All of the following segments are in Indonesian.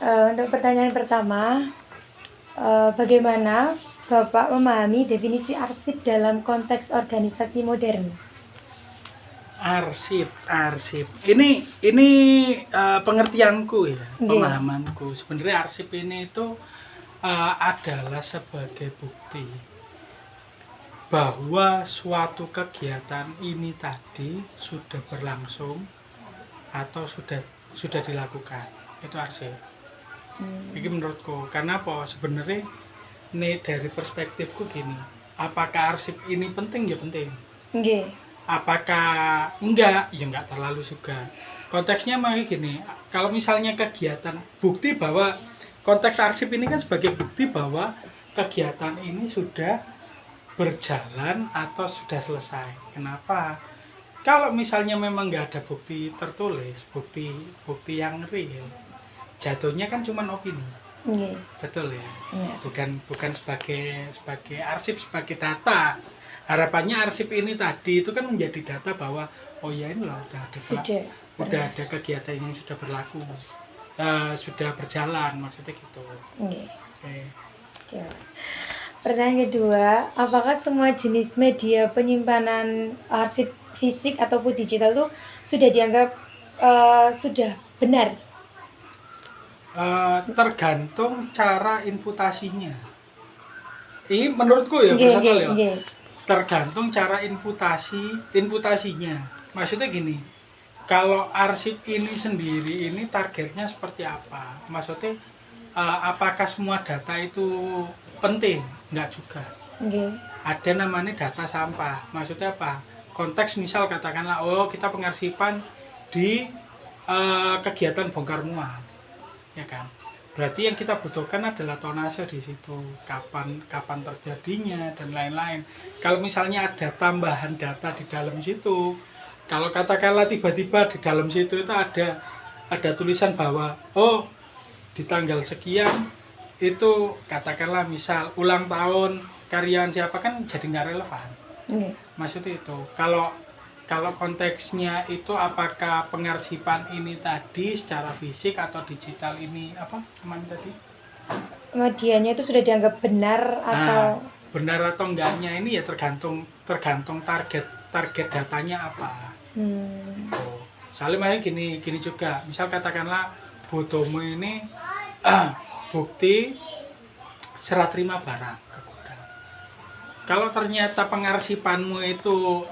Untuk pertanyaan pertama, bagaimana Bapak memahami definisi arsip dalam konteks organisasi modern? Arsip. Ini pengertianku ya, Nggih. pemahamanku. Sebenarnya arsip ini itu adalah sebagai bukti bahwa suatu kegiatan ini tadi sudah berlangsung atau sudah dilakukan. Itu arsip. Ini menurutku. Karena apa? Sebenarnya ini dari perspektifku gini. Apakah arsip ini penting? Ya penting. Nggih. Apakah enggak? Ya enggak terlalu juga. Konteksnya mah gini, kalau misalnya kegiatan bukti bahwa konteks arsip ini kan sebagai bukti bahwa kegiatan ini sudah berjalan atau sudah selesai. Kenapa? Kalau misalnya memang nggak ada bukti tertulis, bukti yang real, jatuhnya kan cuma opini. Nggih. Betul ya. Iya. Bukan sebagai arsip, sebagai data. Harapannya arsip ini tadi itu kan menjadi data bahwa oh ya ini loh udah ada kegiatan yang sudah berlaku, sudah berjalan, maksudnya gitu. Nggih. Oke. Ya. Pertanyaan kedua, apakah semua jenis media penyimpanan arsip fisik ataupun digital itu sudah dianggap sudah benar? Tergantung cara inputasinya. Ini menurutku ya Nggih, personal ya. nggih. Tergantung cara inputasinya. Maksudnya gini, kalau arsip ini sendiri ini targetnya seperti apa? Maksudnya apakah semua data itu penting? Enggak juga. Nggih. Ada namanya data sampah. Maksudnya apa? Konteks misal katakanlah oh kita pengarsipan di kegiatan bongkar muat. Ya kan? Berarti yang kita butuhkan adalah tonase di situ, kapan terjadinya dan lain-lain. Kalau misalnya ada tambahan data di dalam situ, kalau katakanlah tiba-tiba di dalam situ itu ada tulisan bahwa oh di tanggal sekian itu katakanlah misal ulang tahun karyawan siapa, kan jadi nggak relevan. Nggih. Maksudnya itu kalau konteksnya itu apakah pengarsipan ini tadi secara fisik atau digital ini apa namanya tadi? Medianya itu sudah dianggap benar atau Benar atau enggaknya ini ya tergantung target datanya apa. Oh, soalnya gini juga. Misal katakanlah bodomu ini bukti serah terima barang ke gudang. Kalau ternyata pengarsipanmu itu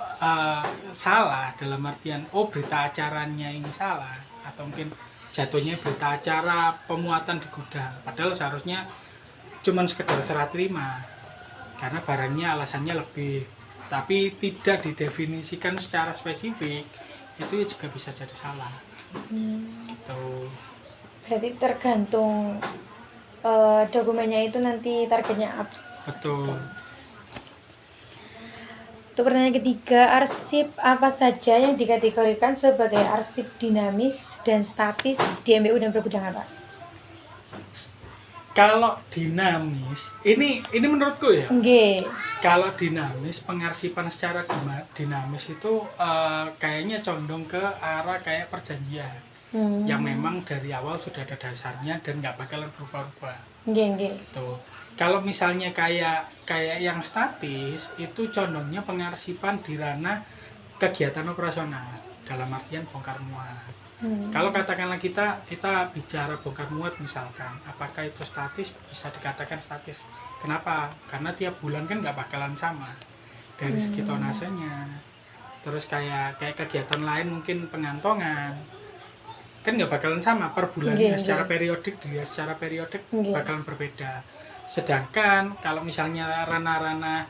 salah dalam artian oh berita acaranya ini salah atau mungkin jatuhnya berita acara pemuatan di gudang, padahal seharusnya cuman sekedar serah terima karena barangnya alasannya lebih, tapi tidak didefinisikan secara spesifik, itu juga bisa jadi salah. Gitu. berarti tergantung dokumennya itu nanti targetnya apa? Betul. Untuk pertanyaan ketiga, arsip apa saja yang dikategorikan sebagai arsip dinamis dan statis di MBU dan Pergudangan, Pak? Kalau dinamis, ini menurutku ya. Nggih. Kalau dinamis, pengarsipan secara dinamis itu kayaknya condong ke arah kayak perjanjian yang memang dari awal sudah ada dasarnya dan nggak bakalan berubah-ubah. Nggih. Gitu. Kalau misalnya kayak yang statis itu condongnya pengarsipan di ranah kegiatan operasional dalam artian bongkar muat. Kalau katakanlah kita bicara bongkar muat misalkan, apakah itu statis? Bisa dikatakan statis. Kenapa? Karena tiap bulan kan nggak bakalan sama dari segi tonasenya. Terus kayak kegiatan lain mungkin pengantongan kan nggak bakalan sama per bulannya, secara periodik bakalan berbeda. Sedangkan kalau misalnya ranah-ranah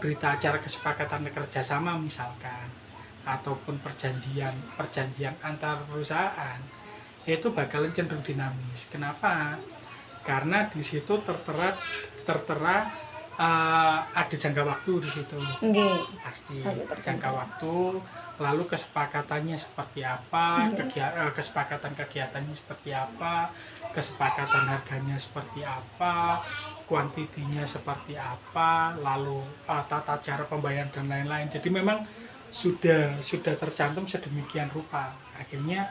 berita acara kesepakatan kerjasama misalkan ataupun perjanjian antar perusahaan itu bakalan cenderung dinamis. Kenapa? Karena di situ tertera ada jangka waktu di situ. Pasti jangka waktu, lalu kesepakatannya seperti apa, kesepakatan kegiatannya seperti apa, kesepakatan harganya seperti apa, kuantitinya seperti apa, lalu tata cara pembayaran dan lain-lain. Jadi memang sudah tercantum sedemikian rupa. Akhirnya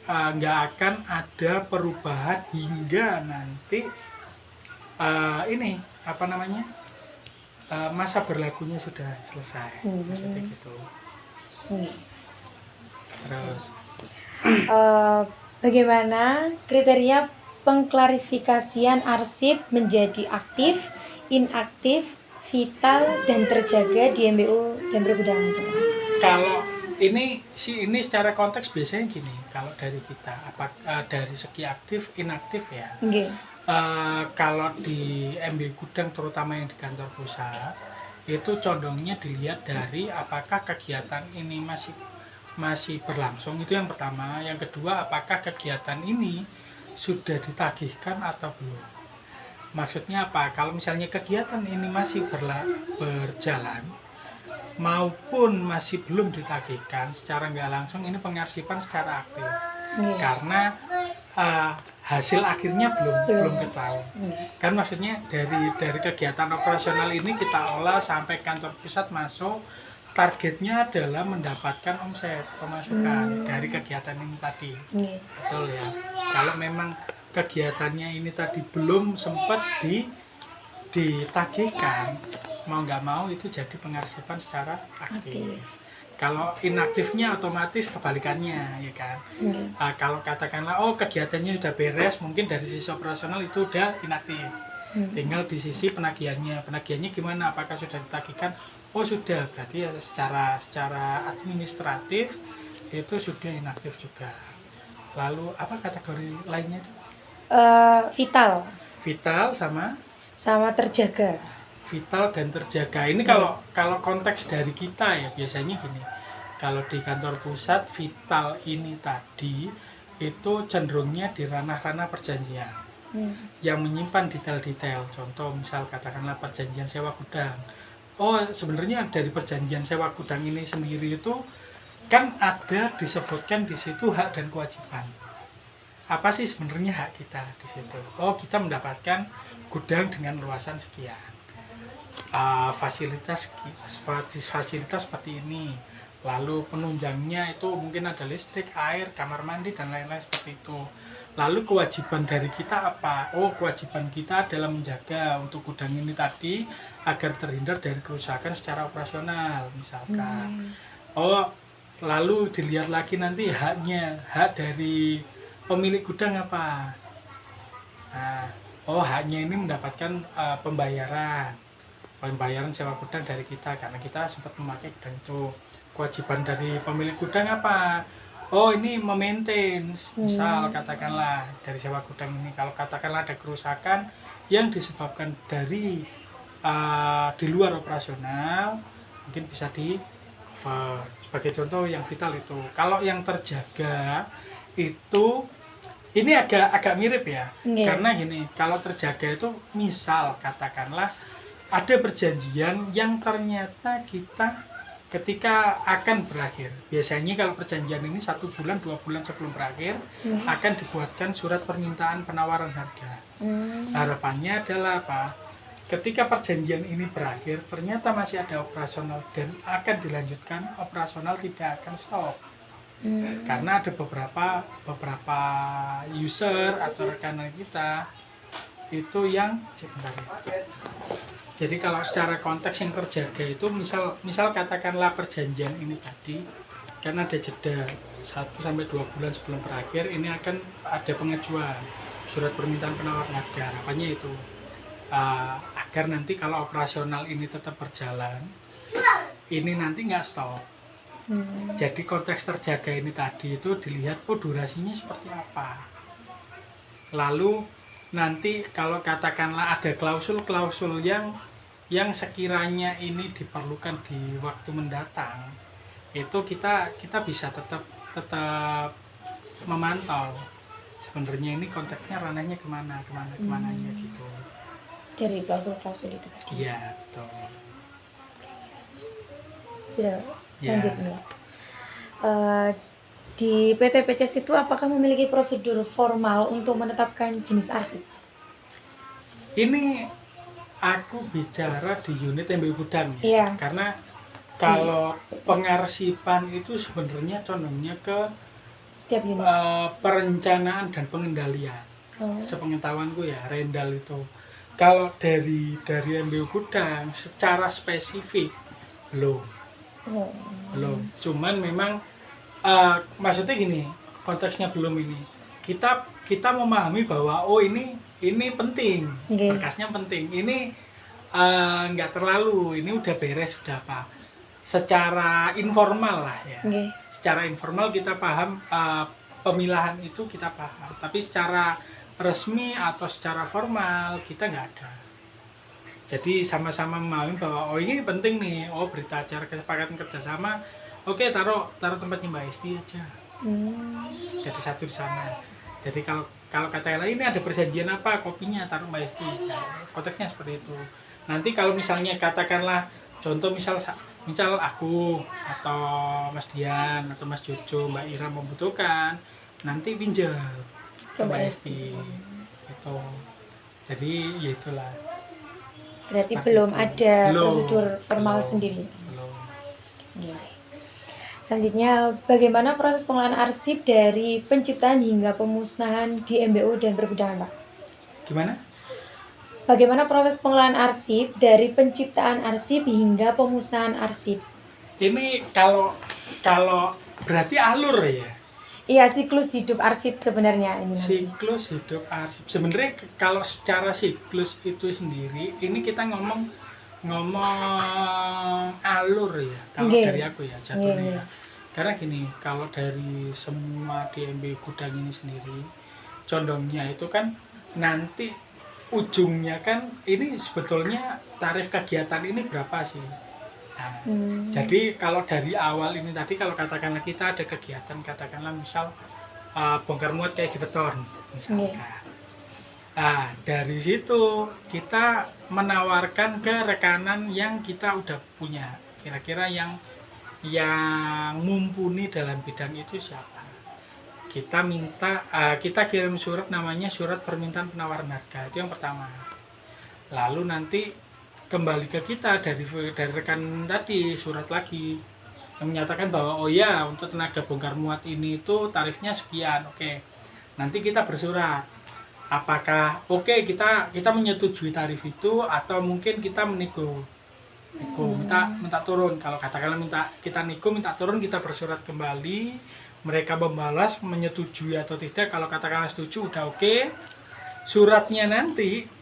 nggak akan ada perubahan hingga nanti ini apa namanya masa berlakunya sudah selesai, maksudnya gitu. Terus bagaimana kriteria pengklarifikasian arsip menjadi aktif, inaktif, vital, dan terjaga di MBU dan Gudang? kalau ini secara konteks biasanya gini, kalau dari kita dari segi aktif inaktif ya. Okay. Kalau di MBU Gudang terutama yang di kantor pusat itu condongnya dilihat dari apakah kegiatan ini masih berlangsung, itu yang pertama. Yang kedua, apakah kegiatan ini sudah ditagihkan atau belum. Maksudnya apa? Kalau misalnya kegiatan ini masih berjalan maupun masih belum ditagihkan, secara nggak langsung ini pengarsipan secara aktif. Karena hasil akhirnya belum ketahuan. Kan maksudnya dari kegiatan operasional ini kita olah sampai kantor pusat masuk, targetnya adalah mendapatkan omset pemasukan dari kegiatan ini tadi. Betul ya. Kalau memang kegiatannya ini tadi belum sempat ditagihkan, mau nggak mau itu jadi pengarsipan secara aktif. Kalau inaktifnya otomatis kebalikannya, ya kan. Kalau katakanlah kegiatannya sudah beres, mungkin dari sisi operasional itu udah inaktif. Tinggal di sisi penagihannya gimana, apakah sudah ditagihkan? Oh sudah, berarti ya secara administratif itu sudah inaktif juga. Lalu apa kategori lainnya itu? Vital sama terjaga. Vital dan terjaga. Ini kalau konteks dari kita ya biasanya gini. Kalau di kantor pusat, vital ini tadi itu cenderungnya di ranah-ranah perjanjian yang menyimpan detail-detail. Contoh misal katakanlah perjanjian sewa gudang. Sebenarnya dari perjanjian sewa gudang ini sendiri itu kan ada disebutkan di situ hak dan kewajiban. Apa sih sebenarnya hak kita di situ? Kita mendapatkan gudang dengan luasan sekian. Fasilitas seperti ini. Lalu penunjangnya itu mungkin ada listrik, air, kamar mandi dan lain-lain seperti itu. Lalu kewajiban dari kita apa? Kewajiban kita adalah menjaga untuk gudang ini tadi agar terhindar dari kerusakan secara operasional misalkan. Lalu dilihat lagi nanti hak dari pemilik gudang apa? Haknya ini mendapatkan pembayaran sewa gudang dari kita karena kita sempat memakai gudang itu. Kewajiban dari pemilik gudang apa? Ini memaintain, misal katakanlah dari sewa gudang ini, kalau katakanlah ada kerusakan yang disebabkan dari di luar operasional, mungkin bisa di cover. Sebagai contoh yang vital itu. Kalau yang terjaga itu ini agak mirip ya, karena gini, kalau terjaga itu misal katakanlah ada perjanjian yang ternyata kita ketika akan berakhir, biasanya kalau perjanjian ini 1 bulan 2 bulan sebelum berakhir akan dibuatkan surat permintaan penawaran harga. Harapannya adalah apa? Ketika perjanjian ini berakhir ternyata masih ada operasional dan akan dilanjutkan, operasional tidak akan stop. Karena ada beberapa user atau rekanan kita itu yang jadi kalau secara konteks yang terjaga itu misal katakanlah perjanjian ini tadi kan ada jeda 1-2 bulan sebelum berakhir, ini akan ada pengajuan surat permintaan penawaran harga. Harapannya itu agar nanti kalau operasional ini tetap berjalan, ini nanti nggak stop. Jadi konteks terjaga ini tadi itu dilihat durasinya seperti apa. Lalu nanti kalau katakanlah ada klausul-klausul yang sekiranya ini diperlukan di waktu mendatang, itu kita bisa tetap memantau sebenarnya ini konteksnya ranahnya kemananya gitu. Dari klausul-klausul itu. Iya, betul. Lanjutnya. Di PT PCS itu apakah memiliki prosedur formal untuk menetapkan jenis arsip? Ini aku bicara di unit MBU Gudang ya. Karena kalau pengarsipan itu sebenarnya condongnya ke setiap unit. Perencanaan dan pengendalian. Oh. Sepengetahuanku ya, Rendal itu. Kalau dari MBU Gudang secara spesifik belum. Oh. Belum. Cuman memang maksudnya gini, konteksnya belum ini. Kita memahami bahwa oh ini penting. Okay. Berkasnya penting. Ini nggak terlalu, ini udah beres, udah apa. Secara informal lah ya. Okay. Secara informal kita paham pemilahan itu kita paham. Tapi secara resmi atau secara formal kita nggak ada. Jadi sama-sama memahami bahwa oh ini penting nih, oh berita acara kesepakatan kerjasama, oke taruh tempatnya Mbak Esti aja. Jadi satu di sana. Jadi kalau katakanlah ini ada perjanjian apa, kopinya taruh Mbak Esti. Nah, konteksnya seperti itu. Nanti kalau misalnya katakanlah contoh misal aku atau Mas Dian atau Mas Jojo, Mbak Ira membutuhkan, nanti pinjam ke Mbak Esti gitu. Jadi ya itulah. Berarti Seperti belum itu. ada Belum. prosedur formal Belum. sendiri. Belum. Ya. Selanjutnya, bagaimana proses pengelolaan arsip dari penciptaan hingga pemusnahan di MBU dan perbidang, Pak? Gimana? Bagaimana proses pengelolaan arsip dari penciptaan arsip hingga pemusnahan arsip? Ini kalau berarti alur ya. Iya, siklus hidup arsip sebenarnya ini. Siklus hidup arsip. Sebenarnya kalau secara siklus itu sendiri, ini kita ngomong alur ya. Kalau dari aku ya jatuhnya. Karena gini, kalau dari semua DMB Gudang ini sendiri, condongnya itu kan nanti ujungnya kan ini sebetulnya tarif kegiatan ini berapa sih? Nah, jadi kalau dari awal ini tadi kalau katakanlah kita ada kegiatan katakanlah misal bongkar muat kayak beton misalkan. Nah, dari situ kita menawarkan ke rekanan yang kita udah punya. Kira-kira yang mumpuni dalam bidang itu siapa? Kita minta kita kirim surat namanya surat permintaan penawaran harga. Itu yang pertama. Lalu nanti kembali ke kita dari rekan tadi surat lagi yang menyatakan bahwa oh ya untuk tenaga bongkar muat ini itu tarifnya sekian. Oke. Nanti kita bersurat apakah kita menyetujui tarif itu atau mungkin kita menego minta turun. Kalau katakanlah kita nego minta turun, kita bersurat kembali, mereka membalas menyetujui atau tidak. Kalau katakanlah setuju udah oke. Suratnya nanti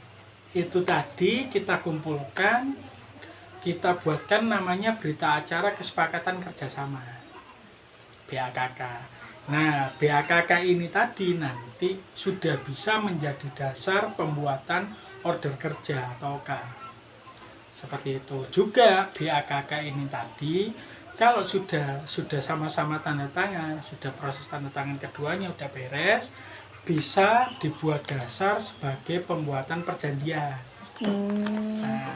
itu tadi kita kumpulkan, kita buatkan namanya berita acara kesepakatan kerjasama BAKK. Nah, BAKK ini tadi nanti sudah bisa menjadi dasar pembuatan order kerja atau OK. Seperti itu. Juga BAKK ini tadi kalau sudah sama-sama tanda tangan, sudah proses tanda tangan keduanya udah beres, bisa dibuat dasar sebagai pembuatan perjanjian. Nah,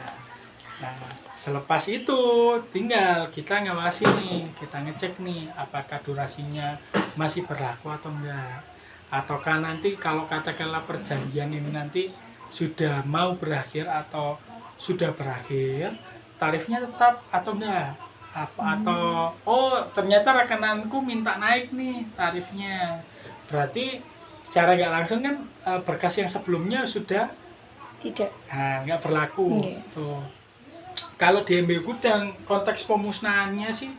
selepas itu tinggal kita ngawasi nih, kita ngecek nih apakah durasinya masih berlaku atau enggak. Ataukah nanti kalau katakanlah perjanjian ini nanti sudah mau berakhir atau sudah berakhir, tarifnya tetap atau enggak. Atau oh ternyata rekananku minta naik nih tarifnya. Berarti secara nggak langsung kan berkas yang sebelumnya sudah tidak nggak berlaku. Tuh. Kalau di MBU Gudang konteks pemusnahannya sih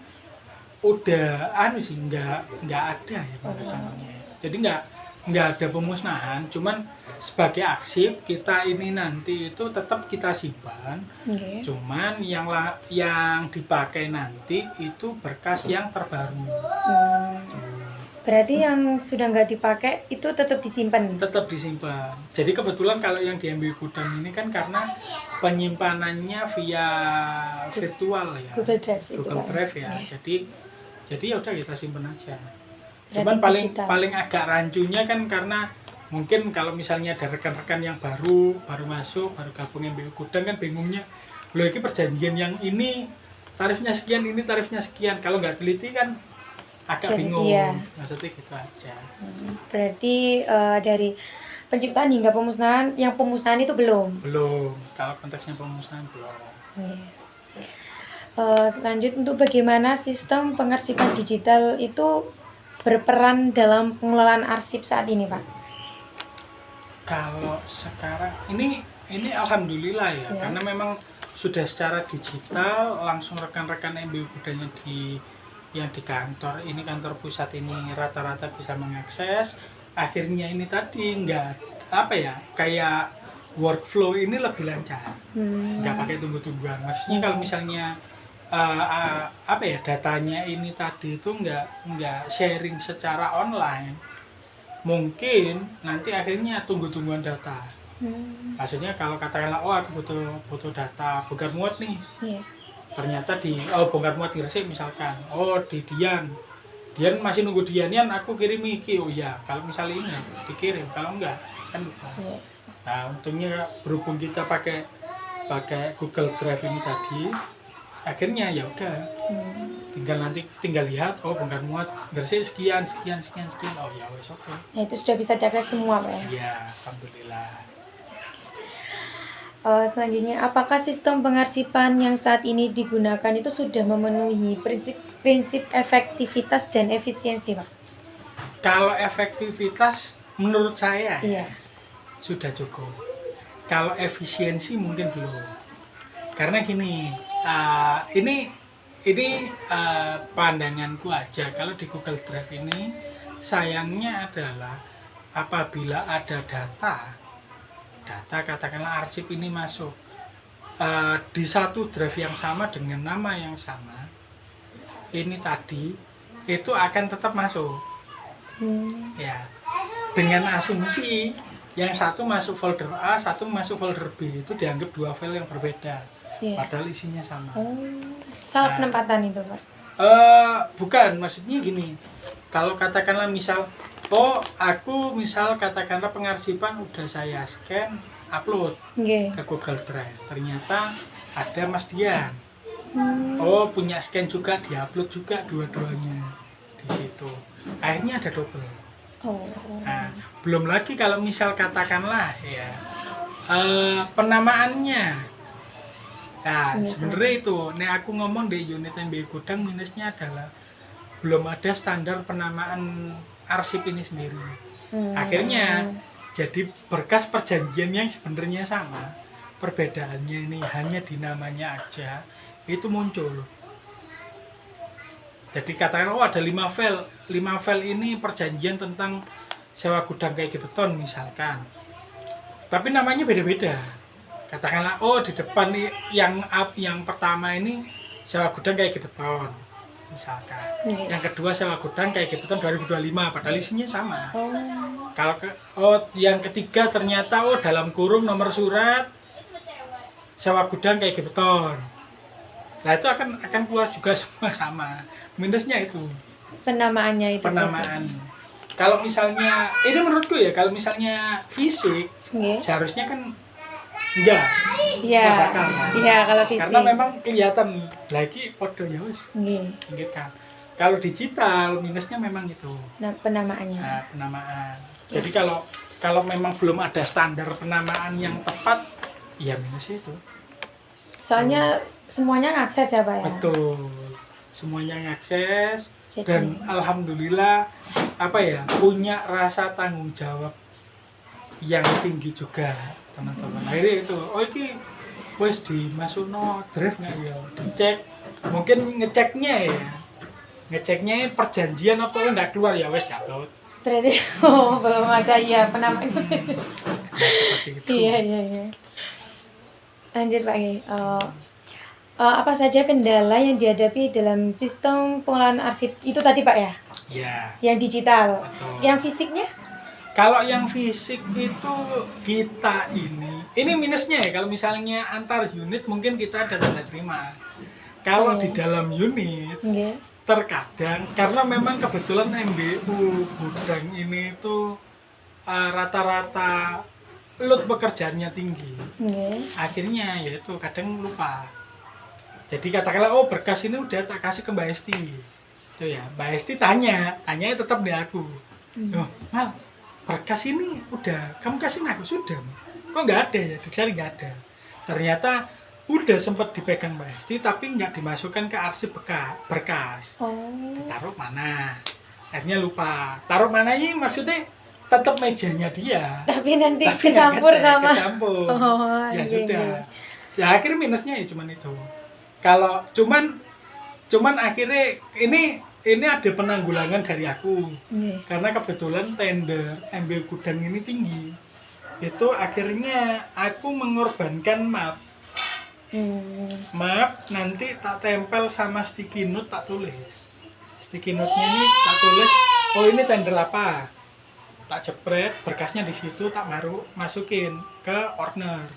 udah nggak ada ya contohnya. Jadi nggak ada pemusnahan, cuman sebagai arsip kita ini nanti itu tetap kita simpan. Cuman yang dipakai nanti itu berkas yang terbaru. Berarti yang sudah nggak dipakai itu tetap disimpan? Tetap disimpan. Jadi kebetulan kalau yang di MBU Gudang ini kan karena penyimpanannya via virtual ya, Google Drive ya. Jadi ya udah kita simpan aja. Cuman paling agak rancunya kan karena mungkin kalau misalnya ada rekan-rekan yang baru masuk, baru gabung MBU Gudang kan bingungnya, loh ini perjanjian yang ini tarifnya sekian, ini tarifnya sekian. Kalau nggak teliti kan agak bingung, iya. Maksudnya gitu aja. Berarti dari penciptaan hingga pemusnahan, yang pemusnahan itu belum? Belum, kalau konteksnya pemusnahan belum. Selanjut untuk bagaimana sistem pengarsipan digital itu berperan dalam pengelolaan arsip saat ini, Pak? Kalau sekarang ini alhamdulillah ya, Ya. karena memang sudah secara digital langsung rekan-rekan MBU Budanya yang di kantor ini, kantor pusat ini rata-rata bisa mengakses. Akhirnya ini tadi nggak apa ya, kayak workflow ini lebih lancar, nggak pakai tunggu-tungguan. Maksudnya kalau misalnya apa ya, datanya ini tadi itu nggak sharing secara online, mungkin nanti akhirnya tunggu-tungguan data. Maksudnya kalau katakanlah aku butuh data bongkar muat nih, Iya. ternyata bongkar muat di Gresik misalkan, di Dian masih nunggu Dianian, aku kirim iki, oh ya kalau misalnya ini dikirim, kalau enggak kan lupa. Iya. Nah untungnya berhubung kita pakai Google Drive ini tadi, akhirnya ya udah tinggal lihat, bongkar muat Gresik sekian, oh ya wes oke. Nah, itu sudah bisa diakses semua, Pak ya? Ya alhamdulillah. Selanjutnya, apakah sistem pengarsipan yang saat ini digunakan itu sudah memenuhi prinsip efektivitas dan efisiensi, Pak? Kalau efektivitas menurut saya Iya. sudah cukup. Kalau efisiensi mungkin belum. Karena gini, ini pandanganku aja. Kalau di Google Drive ini sayangnya adalah apabila ada data katakanlah arsip ini masuk di satu drive yang sama dengan nama yang sama, ini tadi itu akan tetap masuk. Ya, dengan asumsi yang satu masuk folder A, satu masuk folder B, itu dianggap dua file yang berbeda. Iya. Padahal isinya sama. Salah penempatan itu, Pak? Bukan, maksudnya gini. Kalau katakanlah misal, aku misal katakanlah pengarsipan udah saya scan, upload Nggih. ke Google Drive. Ternyata ada Mas Dian. Punya scan juga, diupload juga dua-duanya di situ. Akhirnya ada double. Nah, belum lagi kalau misal katakanlah ya penamaannya. Nah, sebenarnya itu, aku ngomong di unit MBU Gudang minusnya adalah belum ada standar penamaan arsip ini sendiri. Akhirnya jadi berkas perjanjian yang sebenarnya sama, perbedaannya ini hanya di namanya aja, itu muncul. Jadi katakan ada 5 file ini perjanjian tentang sewa gudang kayak beton misalkan, tapi namanya beda-beda. Katakanlah di depan nih yang pertama ini sewa gudang kayak beton misalkan, yang kedua sewa gudang kayak beton 2025, padahal isinya sama. Kalau yang ketiga ternyata dalam kurung nomor surat sewa gudang kayak beton, nah itu akan keluar juga semua sama. Minusnya itu Penamaannya itu. penamaan. Kalau misalnya ini menurutku ya, kalau misalnya fisik seharusnya kan enggak. Iya. Iya, kalau fisik. Karena memang kelihatan lagi podo ya wis. Nggih. Kan. Kalau digital minusnya memang itu. Nah, penamaannya. Nah, penamaan. Jadi kalau memang belum ada standar penamaan yang tepat, ya minusnya itu. Soalnya semuanya ngakses ya, Pak ya. Betul. Semuanya ngakses. Dan alhamdulillah punya rasa tanggung jawab yang tinggi juga teman-teman. Akhirnya itu iki wis dimasukno drive nggak ya, dicek, mungkin ngeceknya perjanjian apa enggak keluar ya wis upload. Berarti belum ada ya penamanya. Nah, seperti itu. Iya. Lanjut Pak. Apa saja kendala yang dihadapi dalam sistem pengelolaan arsip itu tadi Pak ya? Iya. Yang digital. Betul. Yang fisiknya? Kalau yang fisik itu kita ini minusnya ya, kalau misalnya antar unit mungkin kita ada tanda terima. Kalau di dalam unit terkadang karena memang kebetulan MBU Gudang ini itu rata-rata load pekerjaannya tinggi. Akhirnya yaitu kadang lupa. Jadi katakanlah berkas ini udah tak kasih ke Mbak Esti. Itu ya, Mbak Esti tanyanya tetap di aku. Mal, berkas ini udah kamu kasih aku sudah. Kok nggak ada ya? Dicari nggak ada. Ternyata udah sempat dipegang Mbak Esti tapi nggak dimasukkan ke arsip berkas. Ditaruh mana? akhirnya lupa. Taruh mana ini maksudnya tetap mejanya dia. Tapi nanti Tapi kecampur nggak ngecek, sama. kecampur. Oh, Ya iya, sudah. iya. Ya akhirnya minusnya ya cuman itu. Kalau cuman akhirnya ini ada penanggulangan dari aku. Iya. Karena kebetulan tender MB Gudang ini tinggi. Itu akhirnya aku mengorbankan map. Map nanti tak tempel sama sticky note, tak tulis. Sticky note-nya ini tak tulis, oh ini tender apa? Tak jepret, berkasnya di situ, tak masukin ke order.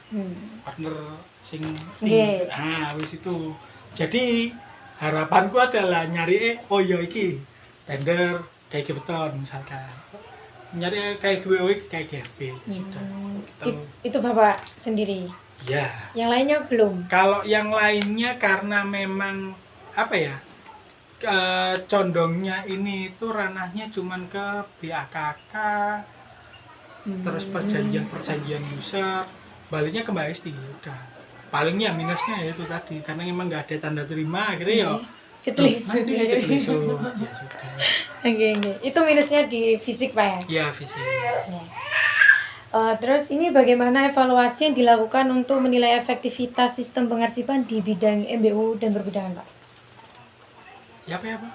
Order sing tinggi. Nah, wis itu. Jadi harapanku adalah nyari oh iya iki tender kayak beton misalkan. Nyari kayak gue kayak GP sudah. Gitu. Itu Bapak sendiri. Iya. Yang lainnya belum. Kalau yang lainnya karena memang apa ya? Condongnya ini itu ranahnya cuman ke BAKK, terus perjanjian user, baliknya ke Mbak Esti udah. Palingnya minusnya ya itu tadi karena memang nggak ada tanda terima akhirnya Itu ya sudah. Oke. Itu minusnya di fisik Pak ya? Iya fisik. Terus ini bagaimana evaluasi yang dilakukan untuk menilai efektivitas sistem pengarsipan di bidang MBU dan pergudangan Pak? Ya apa?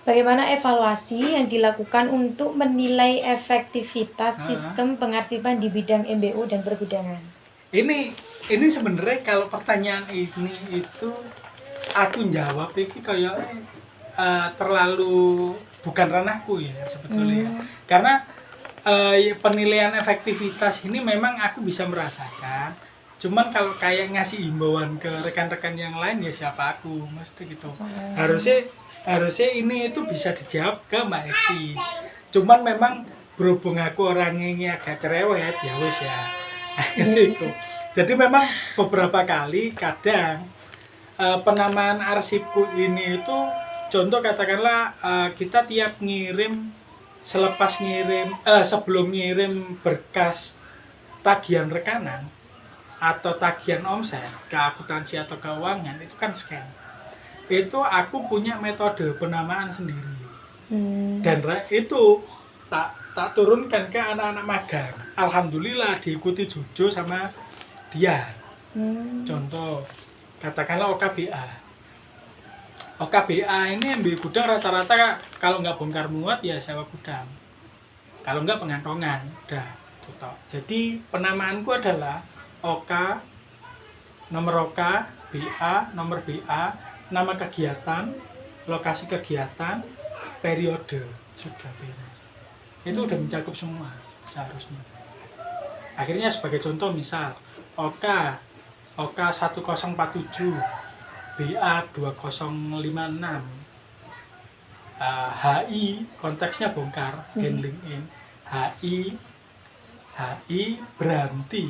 Bagaimana evaluasi yang dilakukan untuk menilai efektivitas sistem pengarsipan di bidang MBU dan pergudangan? Ini sebenarnya kalau pertanyaan ini itu aku jawab ini kayak terlalu bukan ranahku ya sebetulnya. Karena penilaian efektivitas ini memang aku bisa merasakan. Cuman kalau kayak ngasih himbauan ke rekan-rekan yang lain ya siapa aku maksudnya gitu. Harusnya ini itu bisa dijawab ke Mbak Esti. Cuman memang berhubung aku orangnya ini agak cerewet ya wis ya. Gitu. Jadi memang beberapa kali kadang penamaan arsipku ini itu contoh katakanlah kita tiap ngirim sebelum ngirim berkas tagihan rekanan atau tagihan omset ke akuntansi atau keuangan itu kan scan. Itu aku punya metode penamaan sendiri. Dan itu tak turunkan ke anak-anak magang. Alhamdulillah diikuti Jojo sama dia. Contoh katakanlah OKBA ini ambil gudang rata-rata kalau nggak bongkar muat ya sewa gudang. Kalau nggak pengantongan, udah tutup. Jadi penamaanku adalah nomor BA, nomor BA, nama kegiatan, lokasi kegiatan, periode, sudah beres. Itu udah mencakup semua seharusnya. Akhirnya sebagai contoh misal OK 1047, BA 2056, HI konteksnya bongkar, handling in, HI Beranti,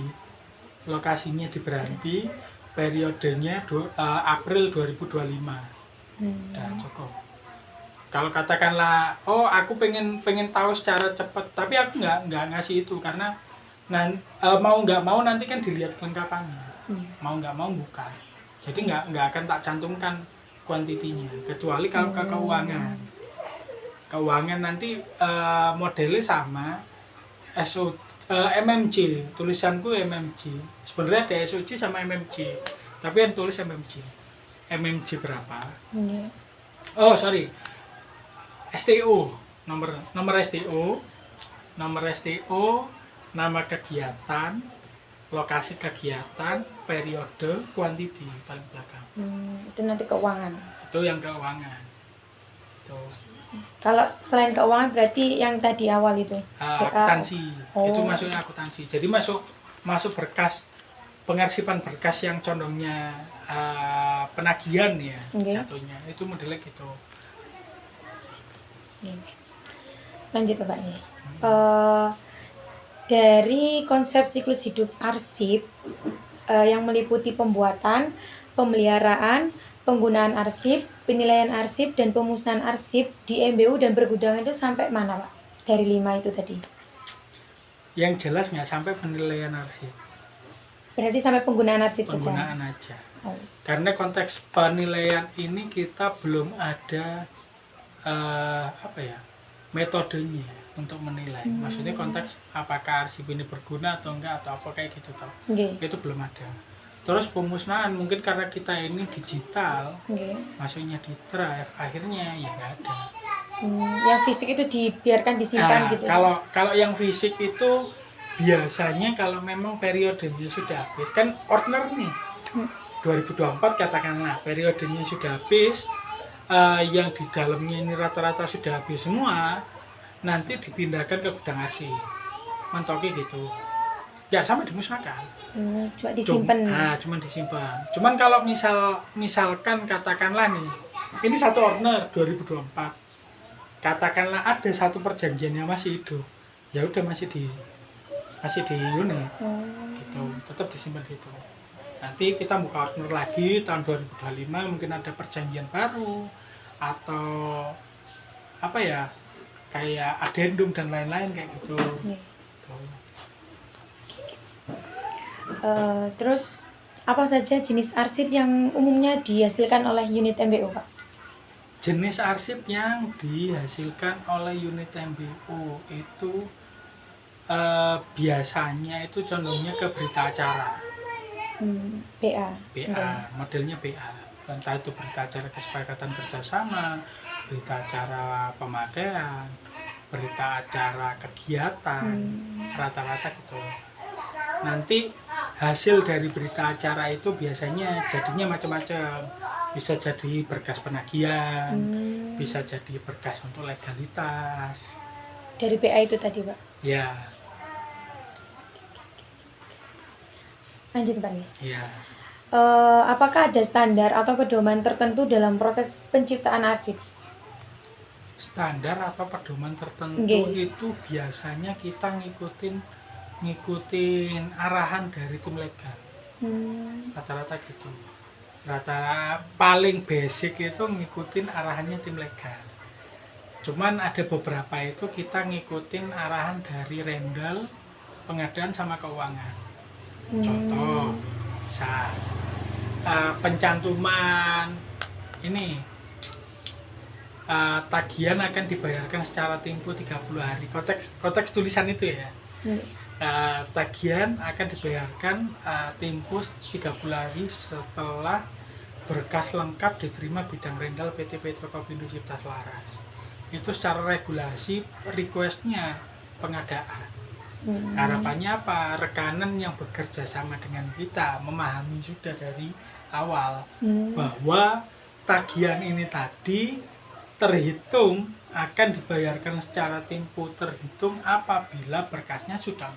lokasinya di Beranti, periodenya April 2025. Udah cukup. Kalau katakanlah, oh aku pengen tahu secara cepat, tapi aku nggak ngasih itu karena mau nggak mau nanti kan dilihat kelengkapannya, mau nggak mau buka, jadi nggak akan tak cantumkan kuantitinya, kecuali kalau ke keuangan nanti modelnya sama MMC, tulisanku MMC, sebenarnya ada SOC sama MMC, tapi yang tulis MMC berapa? Oh sorry, STO, nomor STO, nama kegiatan, lokasi kegiatan, periode, kuantiti paling belakang. Itu nanti keuangan. Itu yang keuangan. Itu. Kalau selain keuangan berarti yang tadi awal itu. Akuntansi. Itu masuknya akuntansi. Jadi masuk berkas pengarsipan berkas yang condongnya penagihan ya jatuhnya. Itu modelnya gitu. Lanjut Bapak nih. Dari konsep siklus hidup arsip yang meliputi pembuatan, pemeliharaan, penggunaan arsip, penilaian arsip, dan pemusnahan arsip di MBU dan pergudangan itu sampai mana Pak? Dari 5 itu tadi. Yang jelas nggak sampai penilaian arsip. Berarti sampai penggunaan arsip saja? Penggunaan aja. Karena konteks penilaian ini kita belum ada metodenya untuk menilai. Maksudnya konteks apakah arsip ini berguna atau enggak atau apa kayak gitu toh. Itu belum ada. Terus pemusnahan mungkin karena kita ini digital, maksudnya di drive, akhirnya ya nggak ada. Yang fisik itu dibiarkan disimpan gitu. Kalau yang fisik itu biasanya kalau memang periodenya sudah habis, kan ordner nih 2024 katakanlah periodenya sudah habis, yang di dalamnya ini rata-rata sudah habis semua, nanti dipindahkan ke gudang arsip, mentoknya gitu. Ya sampai dimusnahkan. Cuma disimpan. Cuma disimpan. Cuman kalau misalkan katakanlah nih, ini satu ordner 2024. Katakanlah ada satu perjanjian yang masih hidup. Ya udah masih di unit. Gitu. Tetap disimpan gitu. Nanti kita buka ordner lagi tahun 2025 mungkin ada perjanjian baru atau apa ya? Kayak addendum dan lain-lain kayak gitu. Terus apa saja jenis arsip yang umumnya dihasilkan oleh unit MBO, Pak? Jenis arsip yang dihasilkan oleh unit MBO itu biasanya itu condongnya ke berita acara. BA, modelnya BA. Entah itu berita acara kesepakatan kerjasama, berita acara pemakaian, berita acara kegiatan, rata-rata gitu. Nanti hasil dari berita acara itu biasanya jadinya macam-macam. Bisa jadi berkas penagihan, bisa jadi berkas untuk legalitas. Dari BA itu tadi, Pak? Ya. Lanjut, Pak. Ya. Apakah ada standar atau pedoman tertentu dalam proses penciptaan arsip? Standar atau pedoman tertentu itu biasanya kita ngikutin arahan dari tim legal. Rata-rata gitu. Rata paling basic itu ngikutin arahannya tim legal. Cuman ada beberapa itu kita ngikutin arahan dari Rendal, pengadaan sama keuangan. Contoh, pencantuman ini tagihan akan dibayarkan secara tempo 30 hari. Konteks tulisan itu ya. Tagihan akan dibayarkan tempo 30 hari setelah berkas lengkap diterima bidang Rendal PT Petrokopindo Cipta Selaras. Itu secara regulasi requestnya pengadaan. Harapannya apa? Rekanan yang bekerja sama dengan kita memahami sudah dari awal bahwa tagihan ini tadi terhitung akan dibayarkan secara tempo terhitung apabila berkasnya sudah